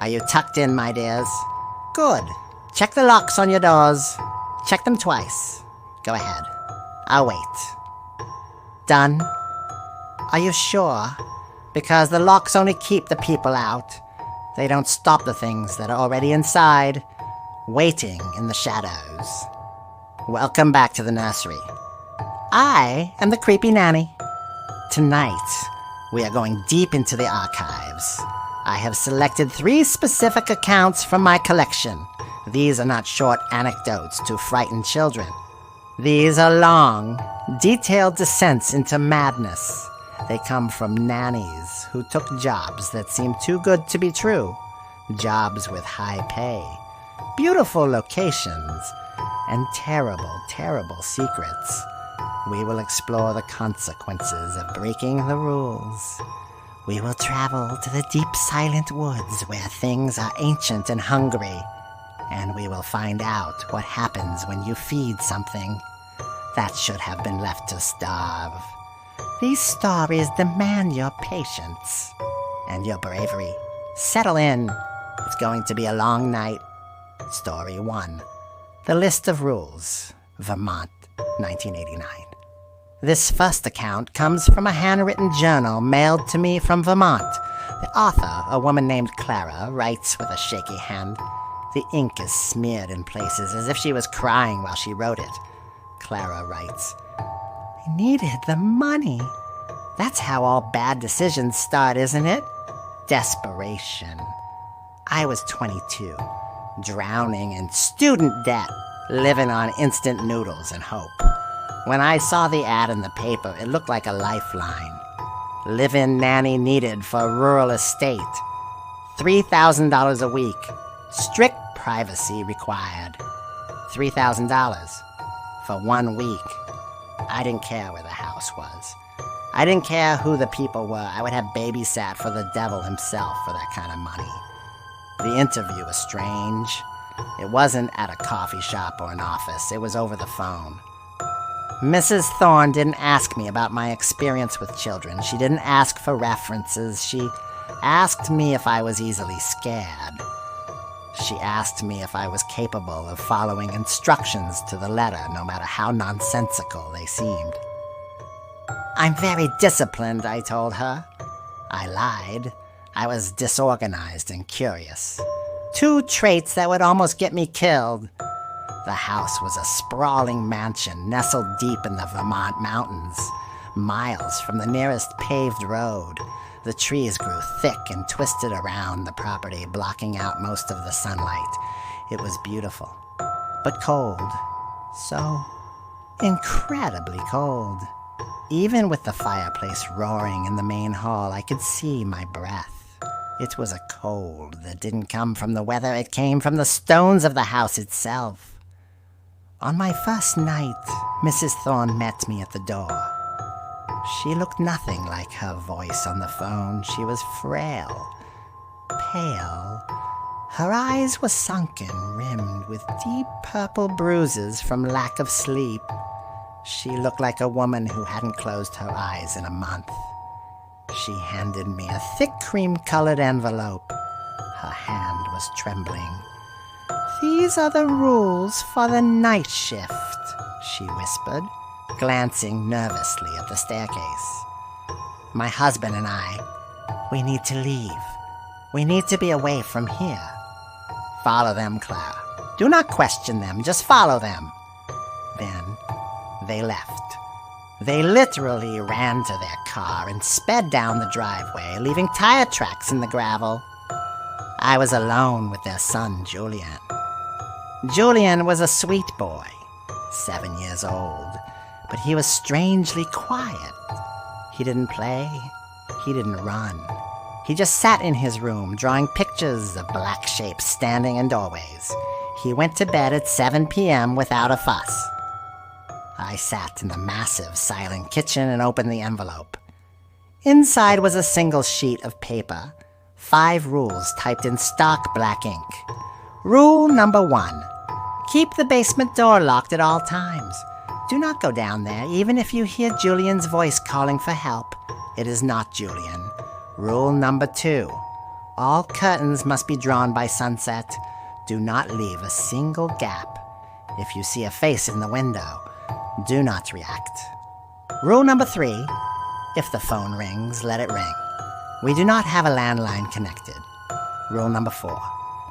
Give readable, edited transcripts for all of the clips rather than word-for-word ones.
Are you tucked in, my dears? Good. Check the locks on your doors. Check them twice. Go ahead. I'll wait. Done? Are you sure? Because the locks only keep the people out. They don't stop the things that are already inside, waiting in the shadows. Welcome back to the nursery. I am the Creepy Nanny. Tonight, we are going deep into the archives. I have selected 3 specific accounts from my collection. These are not short anecdotes to frighten children. These are long, detailed descents into madness. They come from nannies who took jobs that seemed too good to be true. Jobs with high pay, beautiful locations, and terrible, terrible secrets. We will explore the consequences of breaking the rules. We will travel to the deep, silent woods where things are ancient and hungry. And we will find out what happens when you feed something that should have been left to starve. These stories demand your patience and your bravery. Settle in. It's going to be a long night. Story 1. The List of Rules, Vermont, 1989. This first account comes from a handwritten journal mailed to me from Vermont. The author, a woman named Clara, writes with a shaky hand. The ink is smeared in places as if she was crying while she wrote it. Clara writes, I needed the money. That's how all bad decisions start, isn't it? Desperation. I was 22, drowning in student debt, living on instant noodles and hope. When I saw the ad in the paper, it looked like a lifeline. Live-in nanny needed for a rural estate. $3,000 a week. Strict privacy required. $3,000 for 1 week. I didn't care where the house was. I didn't care who the people were. I would have babysat for the devil himself for that kind of money. The interview was strange. It wasn't at a coffee shop or an office. It was over the phone. Mrs. Thorne didn't ask me about my experience with children. She didn't ask for references. She asked me if I was easily scared. She asked me if I was capable of following instructions to the letter, no matter how nonsensical they seemed. I'm very disciplined, I told her. I lied. I was disorganized and curious. 2 traits that would almost get me killed. The house was a sprawling mansion nestled deep in the Vermont mountains, miles from the nearest paved road. The trees grew thick and twisted around the property, blocking out most of the sunlight. It was beautiful, but cold. So incredibly cold. Even with the fireplace roaring in the main hall, I could see my breath. It was a cold that didn't come from the weather, it came from the stones of the house itself. On my first night, Mrs. Thorne met me at the door. She looked nothing like her voice on the phone. She was frail, pale. Her eyes were sunken, rimmed with deep purple bruises from lack of sleep. She looked like a woman who hadn't closed her eyes in a month. She handed me a thick cream-colored envelope. Her hand was trembling. These are the rules for the night shift, she whispered, glancing nervously at the staircase. My husband and we need to leave. We need to be away from here. Follow them, Clara. Do not question them, just follow them. Then they left. They literally ran to their car and sped down the driveway, leaving tire tracks in the gravel. I was alone with their son, Julian. Julian was a sweet boy, 7 years old, but he was strangely quiet. He didn't play. He didn't run. He just sat in his room, drawing pictures of black shapes standing in doorways. He went to bed at 7 p.m. without a fuss. I sat in the massive, silent kitchen and opened the envelope. Inside was a single sheet of paper, 5 rules typed in stark black ink. Rule number 1. Keep the basement door locked at all times. Do not go down there, even if you hear Julian's voice calling for help. It is not Julian. Rule number 2. All curtains must be drawn by sunset. Do not leave a single gap. If you see a face in the window, do not react. Rule number 3, if the phone rings, let it ring. We do not have a landline connected. Rule number 4,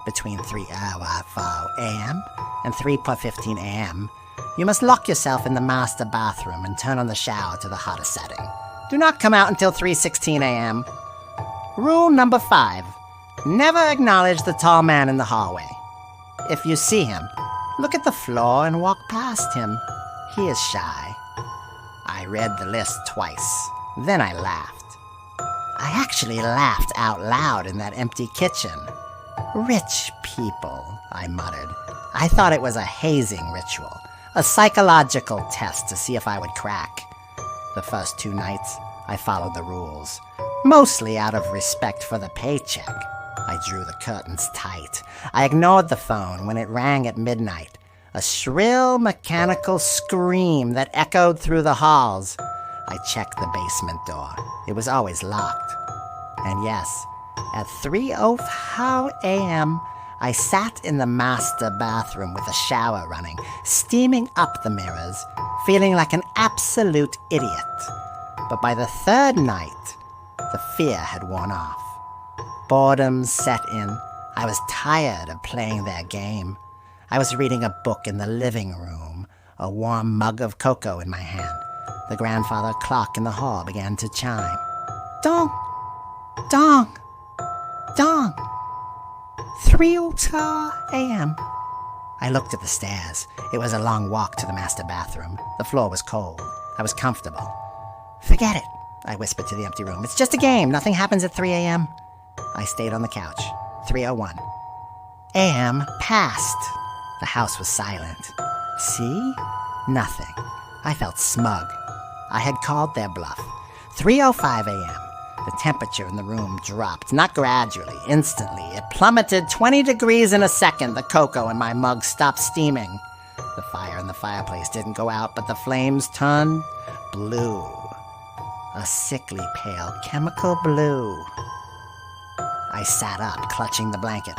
between 3:04 a.m. and 3:15 a.m., you must lock yourself in the master bathroom and turn on the shower to the hottest setting. Do not come out until 3:16 a.m. Rule number 5, never acknowledge the tall man in the hallway. If you see him, look at the floor and walk past him. He is shy. I read the list twice. Then I laughed. I actually laughed out loud in that empty kitchen. Rich people, I muttered. I thought it was a hazing ritual, a psychological test to see if I would crack. The first 2 nights, I followed the rules, mostly out of respect for the paycheck. I drew the curtains tight. I ignored the phone when it rang at midnight, a shrill mechanical scream that echoed through the halls. I checked the basement door. It was always locked. And yes, at 3:04 a.m., I sat in the master bathroom with a shower running, steaming up the mirrors, feeling like an absolute idiot. But by the 3rd night, the fear had worn off. Boredom set in. I was tired of playing their game. I was reading a book in the living room, a warm mug of cocoa in my hand. The grandfather clock in the hall began to chime. Dong! Dong! Dong! 3:04 a.m. I looked at the stairs. It was a long walk to the master bathroom. The floor was cold. I was comfortable. Forget it, I whispered to the empty room. It's just a game. Nothing happens at 3 a.m. I stayed on the couch. 3:01 a.m. passed. The house was silent. See? Nothing. I felt smug. I had called their bluff. 3:05 a.m. The temperature in the room dropped, not gradually, instantly. It plummeted 20 degrees in a second. The cocoa in my mug stopped steaming. The fire in the fireplace didn't go out, but the flames turned blue. A sickly pale chemical blue. I sat up, clutching the blanket.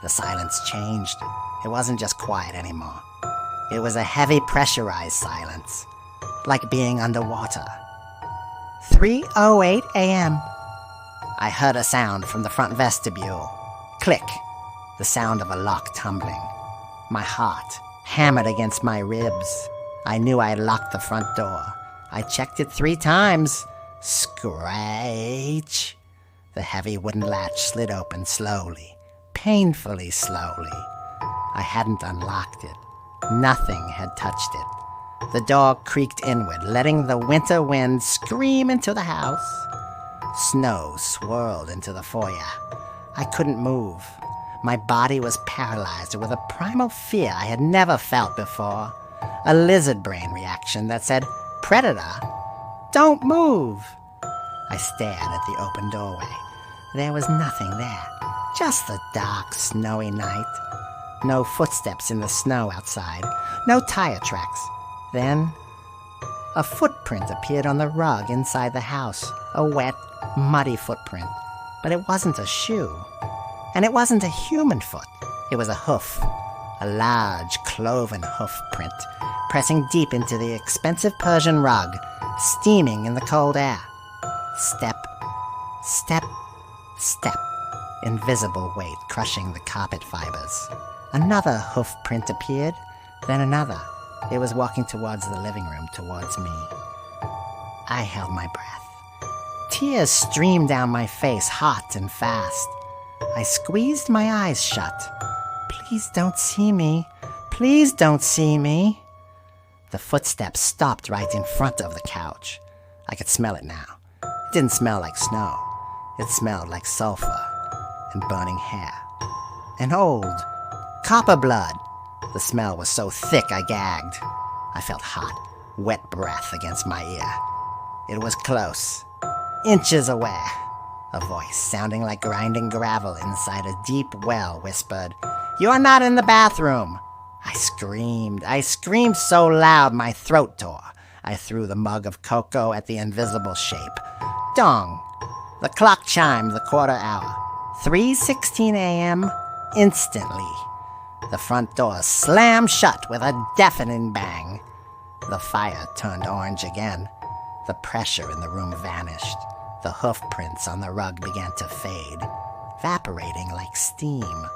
The silence changed. It wasn't just quiet anymore. It was a heavy, pressurized silence, like being underwater. 3:08 a.m. I heard a sound from the front vestibule. Click. The sound of a lock tumbling. My heart hammered against my ribs. I knew I had locked the front door. I checked it 3 times. Scratch. The heavy wooden latch slid open slowly, painfully slowly. I hadn't unlocked it. Nothing had touched it. The door creaked inward, letting the winter wind scream into the house. Snow swirled into the foyer. I couldn't move. My body was paralyzed with a primal fear I had never felt before. A lizard brain reaction that said, "Predator, don't move." I stared at the open doorway. There was nothing there. Just the dark, snowy night. No footsteps in the snow outside. No tire tracks. Then, a footprint appeared on the rug inside the house. A wet, muddy footprint. But it wasn't a shoe. And it wasn't a human foot. It was a hoof. A large, cloven hoof print, pressing deep into the expensive Persian rug, steaming in the cold air. Step, step, step. Invisible weight crushing the carpet fibers. Another hoof print appeared, then another. It was walking towards the living room, towards me. I held my breath. Tears streamed down my face, hot and fast. I squeezed my eyes shut. Please don't see me. Please don't see me. The footsteps stopped right in front of the couch. I could smell it now. It didn't smell like snow. It smelled like sulfur and burning hair. And old, copper blood. The smell was so thick I gagged. I felt hot, wet breath against my ear. It was close, inches away. A voice sounding like grinding gravel inside a deep well whispered, "You're not in the bathroom." I screamed so loud my throat tore. I threw the mug of cocoa at the invisible shape. Dong! The clock chimed the quarter hour. 3:16 a.m., instantly. The front door slammed shut with a deafening bang. The fire turned orange again. The pressure in the room vanished. The hoof prints on the rug began to fade, evaporating like steam.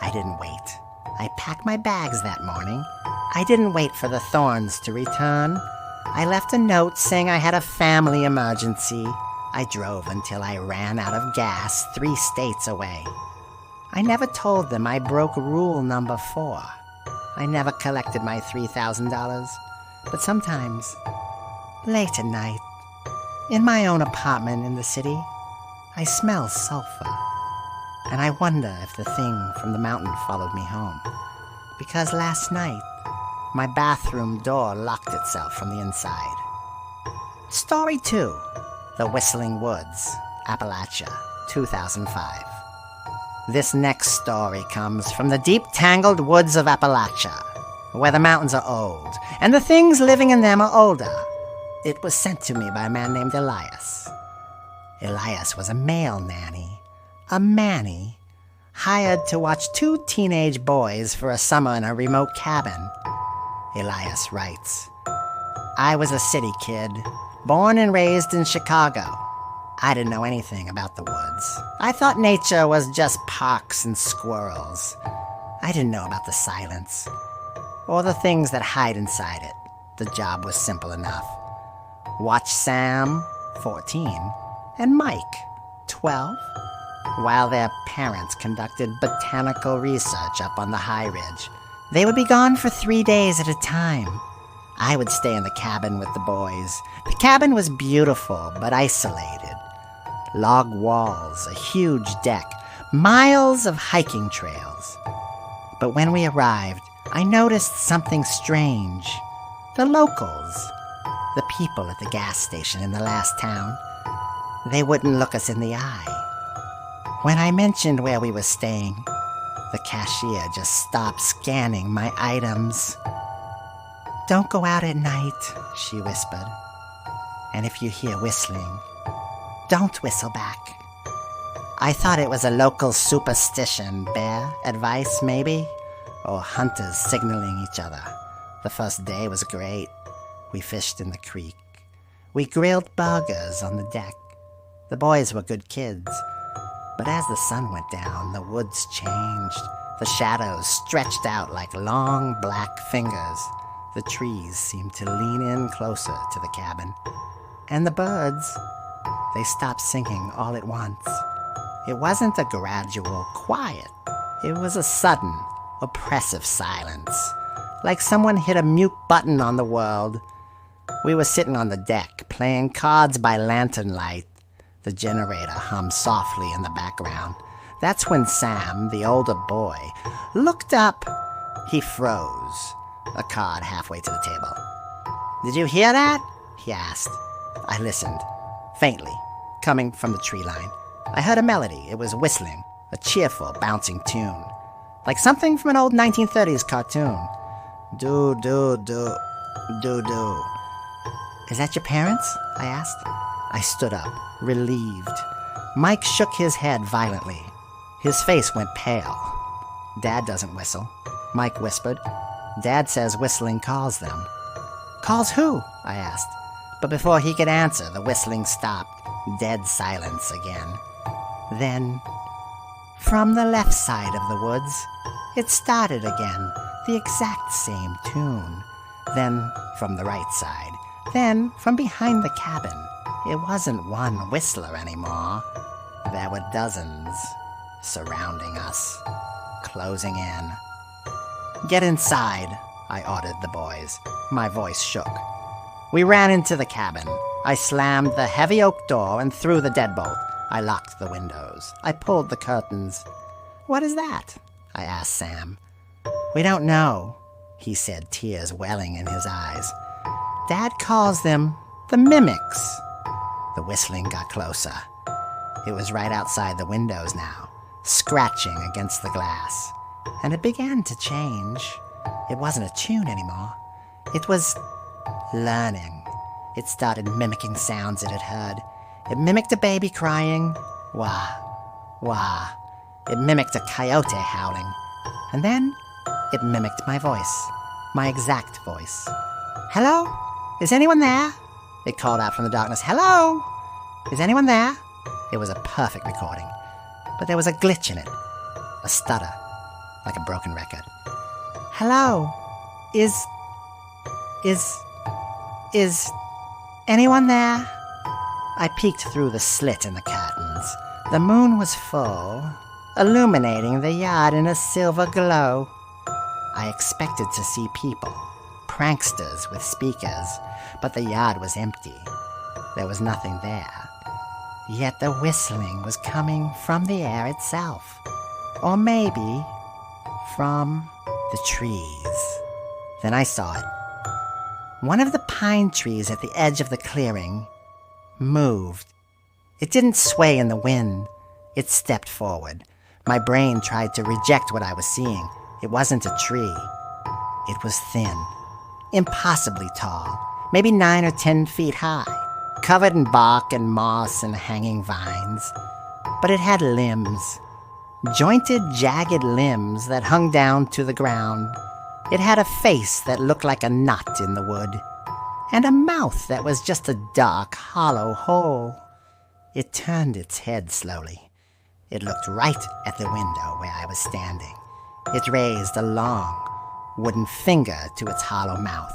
I didn't wait. I packed my bags that morning. I didn't wait for the Thorns to return. I left a note saying I had a family emergency. I drove until I ran out of gas 3 states away. I never told them I broke rule number 4. I never collected my $3,000, but sometimes, late at night, in my own apartment in the city, I smell sulfur, and I wonder if the thing from the mountain followed me home, because last night, my bathroom door locked itself from the inside. Story 2. The Whistling Woods, Appalachia, 2005. This next story comes from the deep, tangled woods of Appalachia, where the mountains are old, and the things living in them are older. It was sent to me by a man named Elias. Elias was a male nanny, a manny, hired to watch 2 teenage boys for a summer in a remote cabin. Elias writes, I was a city kid, born and raised in Chicago. I didn't know anything about the woods. I thought nature was just parks and squirrels. I didn't know about the silence, or the things that hide inside it. The job was simple enough. Watch Sam, 14, and Mike, 12, while their parents conducted botanical research up on the high ridge. They would be gone for 3 days at a time. I would stay in the cabin with the boys. The cabin was beautiful, but isolated. Log walls, a huge deck, miles of hiking trails. But when we arrived, I noticed something strange. The locals, the people at the gas station in the last town, they wouldn't look us in the eye. When I mentioned where we were staying, the cashier just stopped scanning my items. Don't go out at night, she whispered. And if you hear whistling, don't whistle back. I thought it was a local superstition, bear advice maybe, or hunters signaling each other. The first day was great. We fished in the creek. We grilled burgers on the deck. The boys were good kids. But as the sun went down, the woods changed. The shadows stretched out like long black fingers. The trees seemed to lean in closer to the cabin. And the birds, they stopped singing all at once. It wasn't a gradual quiet. It was a sudden, oppressive silence, like someone hit a mute button on the world. We were sitting on the deck, playing cards by lantern light. The generator hummed softly in the background. That's when Sam, the older boy, looked up. He froze, a card halfway to the table. Did you hear that? He asked. I listened, faintly, coming from the tree line. I heard a melody. It was whistling, a cheerful, bouncing tune, like something from an old 1930s cartoon. Do, do, do, do, do. Is that your parents? I asked. I stood up, relieved. Mike shook his head violently. His face went pale. Dad doesn't whistle, Mike whispered. Dad says whistling calls them. Calls who? I asked. But before he could answer, the whistling stopped. Dead silence again. Then, from the left side of the woods, it started again, the exact same tune. Then, from the right side. Then, from behind the cabin. It wasn't one whistler anymore. There were dozens surrounding us, closing in. Get inside, I ordered the boys. My voice shook. We ran into the cabin. I slammed the heavy oak door and threw the deadbolt. I locked the windows. I pulled the curtains. What is that? I asked Sam. We don't know, he said, tears welling in his eyes. Dad calls them the mimics. The whistling got closer. It was right outside the windows now, scratching against the glass. And it began to change. It wasn't a tune anymore. It was learning. It started mimicking sounds it had heard. It mimicked a baby crying, wah, Wah, it mimicked a coyote howling. And then it mimicked my voice, my exact voice. "Hello? Is anyone there?" It called out from the darkness. "Hello? Is anyone there?" It was a perfect recording, but there was a glitch in it, a stutter, like a broken record. "Hello? Is anyone there?" I peeked through the slit in the curtains. The moon was full, illuminating the yard in a silver glow. I expected to see people, pranksters with speakers, but the yard was empty. There was nothing there. Yet the whistling was coming from the air itself. Or maybe from the trees. Then I saw it. One of the pine trees at the edge of the clearing moved. It didn't sway in the wind. It stepped forward. My brain tried to reject what I was seeing. It wasn't a tree. It was thin, impossibly tall, maybe 9 or 10 feet high, covered in bark and moss and hanging vines. But it had limbs, jointed, jagged limbs that hung down to the ground. It had a face that looked like a knot in the wood, and a mouth that was just a dark, hollow hole. It turned its head slowly. It looked right at the window where I was standing. It raised a long, wooden finger to its hollow mouth.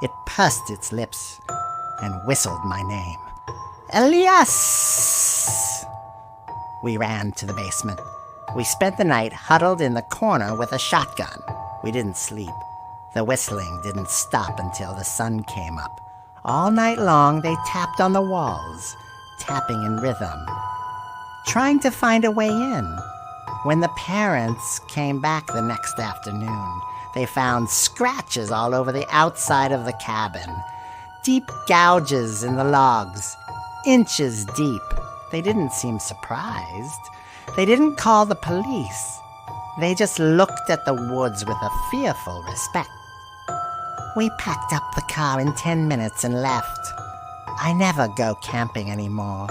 It pursed its lips and whistled my name. "Elias!" We ran to the basement. We spent the night huddled in the corner with a shotgun. We didn't sleep. The whistling didn't stop until the sun came up. All night long they tapped on the walls, tapping in rhythm, trying to find a way in. When the parents came back the next afternoon, they found scratches all over the outside of the cabin, deep gouges in the logs, inches deep. They didn't seem surprised. They didn't call the police. They just looked at the woods with a fearful respect. We packed up the car in 10 minutes and left. I never go camping anymore.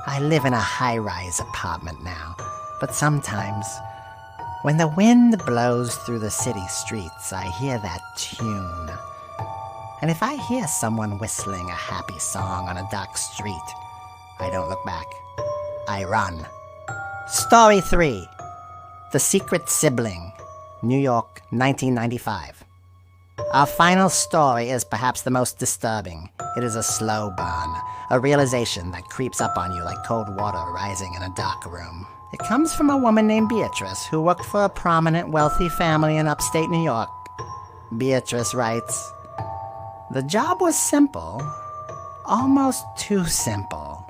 I live in a high-rise apartment now, but sometimes, when the wind blows through the city streets, I hear that tune. And if I hear someone whistling a happy song on a dark street, I don't look back. I run. Story 3. The Secret Sibling, New York, 1995. Our final story is perhaps the most disturbing. It is a slow burn, a realization that creeps up on you like cold water rising in a dark room. It comes from a woman named Beatrice who worked for a prominent, wealthy family in upstate New York. Beatrice writes, "The job was simple, almost too simple.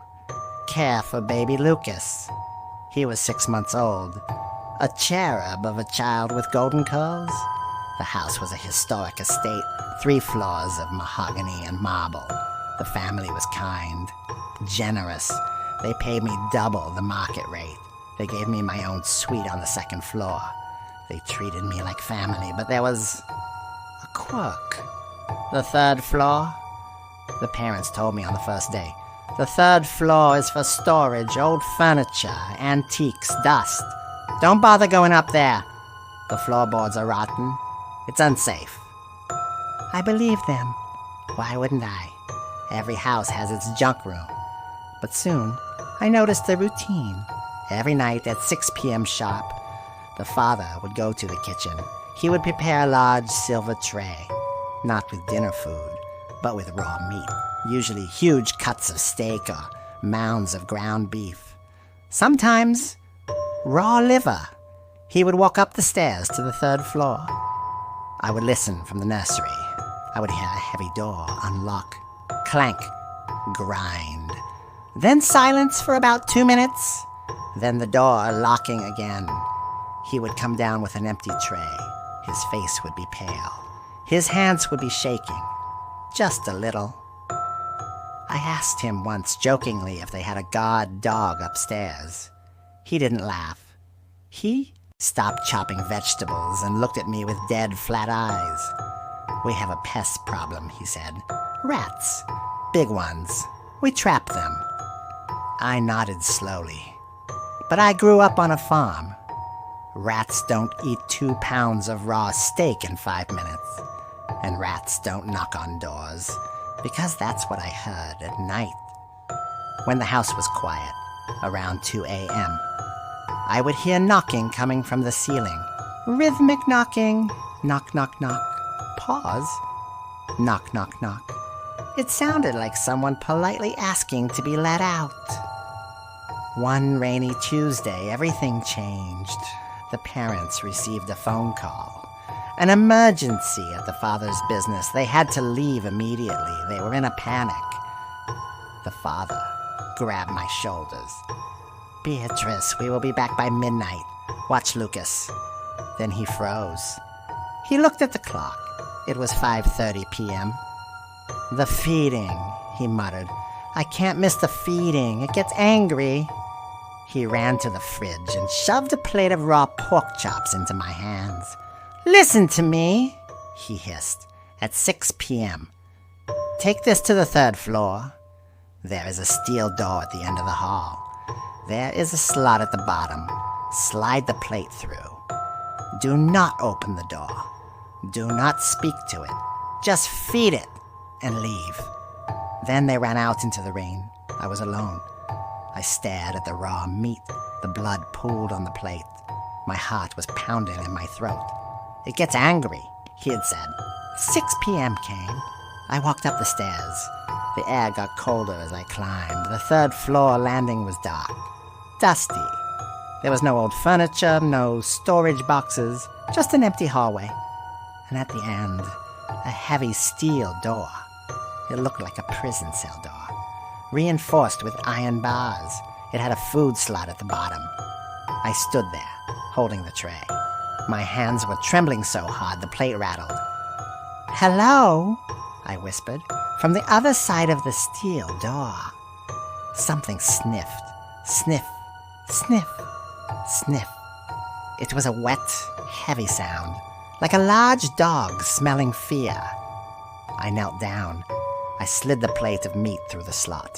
Care for baby Lucas. He was 6 months old, a cherub of a child with golden curls. The house was a historic estate, 3 floors of mahogany and marble. The family was kind, generous. They paid me double the market rate. They gave me my own suite on the 2nd floor. They treated me like family, but there was a quirk. The 3rd floor? The parents told me on the first day. The 3rd floor is for storage, old furniture, antiques, dust. Don't bother going up there. The floorboards are rotten. It's unsafe." I believed them. Why wouldn't I? Every house has its junk room. But soon, I noticed a routine. Every night at 6 p.m. sharp, the father would go to the kitchen. He would prepare a large silver tray, not with dinner food, but with raw meat, usually huge cuts of steak or mounds of ground beef. Sometimes, raw liver. He would walk up the stairs to the 3rd floor. I would listen from the nursery. I would hear a heavy door unlock, clank, grind. Then silence for about 2 minutes. Then the door locking again. He would come down with an empty tray. His face would be pale. His hands would be shaking, just a little. I asked him once jokingly if they had a guard dog upstairs. He didn't laugh. He stopped chopping vegetables and looked at me with dead, flat eyes. "We have a pest problem," he said. "Rats. Big ones. We trap them." I nodded slowly. But I grew up on a farm. Rats don't eat 2 pounds of raw steak in 5 minutes. And rats don't knock on doors, because that's what I heard at night. When the house was quiet, around 2 a.m., I would hear knocking coming from the ceiling. Rhythmic knocking. Knock, knock, knock. Pause. Knock, knock, knock. It sounded like someone politely asking to be let out. One rainy Tuesday, everything changed. The parents received a phone call. An emergency at the father's business. They had to leave immediately. They were in a panic. The father grabbed my shoulders. "Beatrice, we will be back by midnight. Watch Lucas." Then he froze. He looked at the clock. It was 5:30 p.m. "The feeding," he muttered. "I can't miss the feeding. It gets angry." He ran to the fridge and shoved a plate of raw pork chops into my hands. "Listen to me," he hissed, at 6 p.m. "Take this to the 3rd floor. There is a steel door at the end of the hall. There is a slot at the bottom. Slide the plate through. Do not open the door. Do not speak to it. Just feed it and leave." Then they ran out into the rain. I was alone. I stared at the raw meat. The blood pooled on the plate. My heart was pounding in my throat. "It gets angry," he had said. 6 p.m. came. I walked up the stairs. The air got colder as I climbed. The 3rd floor landing was dark. Dusty. There was no old furniture, no storage boxes, just an empty hallway. And at the end, a heavy steel door. It looked like a prison cell door, reinforced with iron bars. It had a food slot at the bottom. I stood there, holding the tray. My hands were trembling so hard the plate rattled. "Hello?" I whispered, from the other side of the steel door. Something sniffed. Sniff, sniff, sniff. It was a wet, heavy sound, like a large dog smelling fear. I knelt down. I slid the plate of meat through the slot.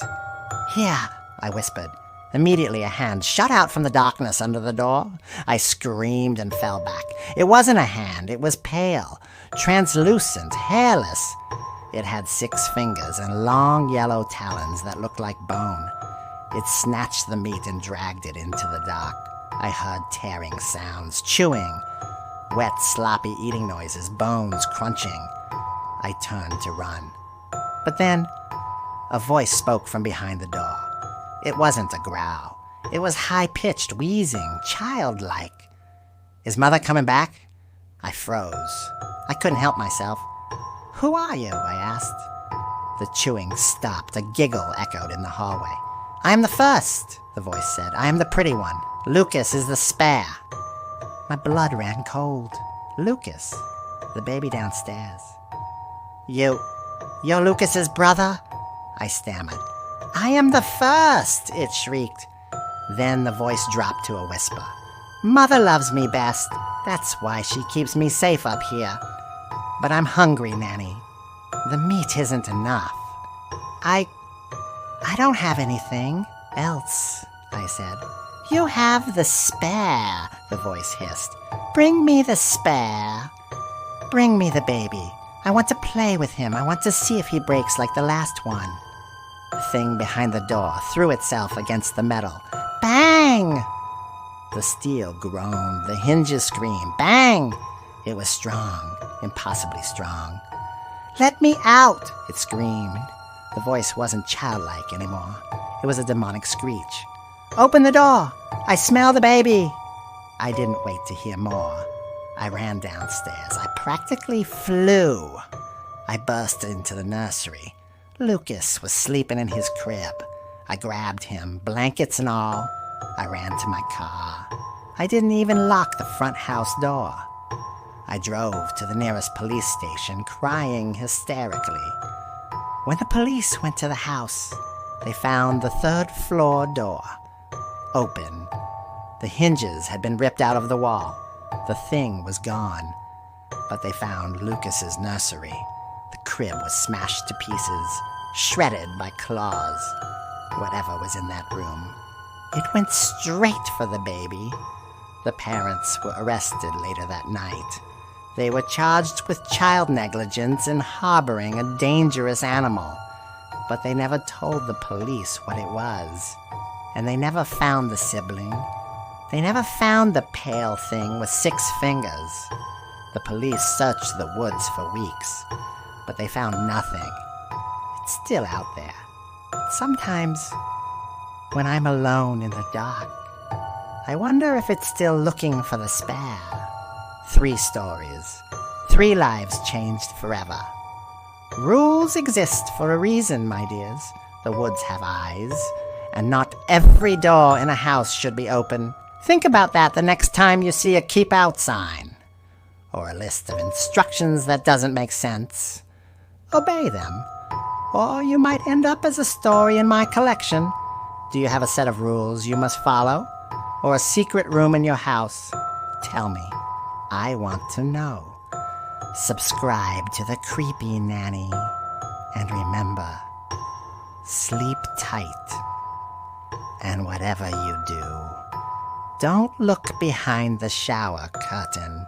"Here," I whispered. Immediately a hand shot out from the darkness under the door. I screamed and fell back. It wasn't a hand. It was pale, translucent, hairless. It had 6 fingers and long yellow talons that looked like bone. It snatched the meat and dragged it into the dark. I heard tearing sounds, chewing, wet, sloppy eating noises, bones crunching. I turned to run. But then, a voice spoke from behind the door. It wasn't a growl. It was high-pitched, wheezing, childlike. "Is Mother coming back?" I froze. I couldn't help myself. "Who are you?" I asked. The chewing stopped. A giggle echoed in the hallway. "I am the first," the voice said. "I am the pretty one. Lucas is the spare." My blood ran cold. Lucas, the baby downstairs. You're Lucas's brother?" I stammered. "I am the first," it shrieked. Then the voice dropped to a whisper. "Mother loves me best. That's why she keeps me safe up here. But I'm hungry, Nanny. The meat isn't enough. I don't have anything else," I said. "You have the spare," the voice hissed. "Bring me the spare. Bring me the baby. I want to play with him. I want to see if he breaks like the last one." The thing behind the door threw itself against the metal. Bang! The steel groaned. The hinges screamed. Bang! It was strong, impossibly strong. "Let me out!" it screamed. The voice wasn't childlike anymore. It was a demonic screech. "Open the door! I smell the baby!" I didn't wait to hear more. I ran downstairs. I practically flew. I burst into the nursery. Lucas was sleeping in his crib. I grabbed him, blankets and all. I ran to my car. I didn't even lock the front house door. I drove to the nearest police station, crying hysterically. When the police went to the house, they found the 3rd floor door open. The hinges had been ripped out of the wall. The thing was gone. But they found Lucas's nursery. The crib was smashed to pieces, shredded by claws. Whatever was in that room It went straight for the baby. The parents were arrested later that night. They were charged with child negligence and harboring a dangerous animal. But they never told the police what it was. And they never found the sibling. They never found the pale thing with 6 fingers. The police searched the woods for weeks, but they found nothing. It's still out there. Sometimes, when I'm alone in the dark, I wonder if it's still looking for the spare. 3 stories, 3 lives changed forever. Rules exist for a reason, my dears. The woods have eyes, and not every door in a house should be open. Think about that the next time you see a keep out sign, or a list of instructions that doesn't make sense. Obey them, or you might end up as a story in my collection. Do you have a set of rules you must follow, or a secret room in your house? Tell me. I want to know. Subscribe to the Creepy Nanny, and remember, sleep tight. And whatever you do, don't look behind the shower curtain.